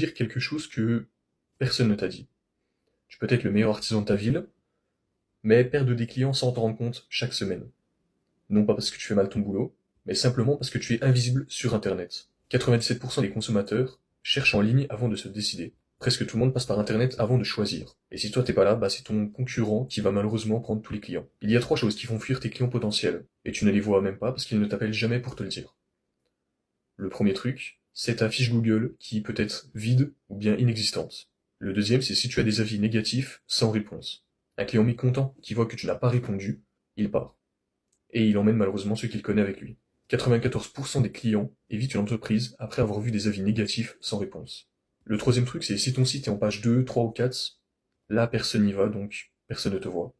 dire quelque chose que personne ne t'a dit. Tu peux être le meilleur artisan de ta ville, mais perdre des clients sans t'en rendre compte chaque semaine. Non pas parce que tu fais mal ton boulot, mais simplement parce que tu es invisible sur Internet. 97% des consommateurs cherchent en ligne avant de se décider. Presque tout le monde passe par Internet avant de choisir. Et si toi t'es pas là, bah c'est ton concurrent qui va malheureusement prendre tous les clients. Il y a trois choses qui font fuir tes clients potentiels, et tu ne les vois même pas parce qu'ils ne t'appellent jamais pour te le dire. Le premier truc, c'est ta fiche Google qui peut être vide ou bien inexistante. Le deuxième, c'est si tu as des avis négatifs sans réponse. Un client mécontent qui voit que tu n'as pas répondu, il part. Et il emmène malheureusement ceux qu'il connaît avec lui. 94% des clients évitent une entreprise après avoir vu des avis négatifs sans réponse. Le troisième truc, c'est si ton site est en page 2, 3 ou 4, là personne n'y va, donc personne ne te voit.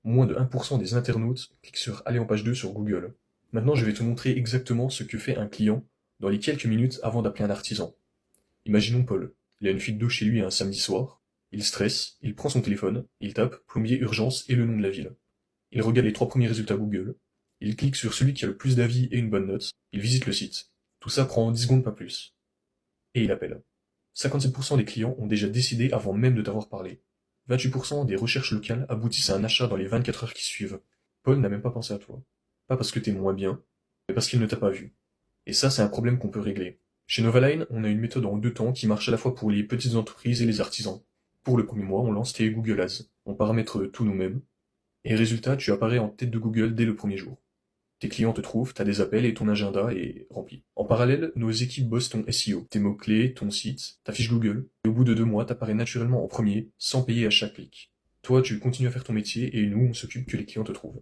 Moins de 1% des internautes cliquent sur aller en page 2 sur Google. Maintenant, je vais te montrer exactement ce que fait un client dans les quelques minutes avant d'appeler un artisan. Imaginons Paul. Il a une fuite d'eau chez lui un samedi soir. Il stresse, il prend son téléphone, il tape plombier urgence et le nom de la ville. Il regarde les trois premiers résultats Google. Il clique sur celui qui a le plus d'avis et une bonne note. Il visite le site. Tout ça prend 10 secondes pas plus. Et il appelle. 57% des clients ont déjà décidé avant même de t'avoir parlé. 28% des recherches locales aboutissent à un achat dans les 24 heures qui suivent. Paul n'a même pas pensé à toi. Pas parce que t'es moins bien, mais parce qu'il ne t'a pas vu. Et ça, c'est un problème qu'on peut régler. Chez Novaline, on a une méthode en deux temps qui marche à la fois pour les petites entreprises et les artisans. Pour le premier mois, on lance tes Google Ads. On paramètre tout nous-mêmes. Et résultat, tu apparais en tête de Google dès le premier jour. Tes clients te trouvent, t'as des appels et ton agenda est rempli. En parallèle, nos équipes bossent ton SEO, tes mots-clés, ton site, ta fiche Google, et au bout de 2 mois, t'apparais naturellement en premier, sans payer à chaque clic. Toi, tu continues à faire ton métier et nous, on s'occupe que les clients te trouvent.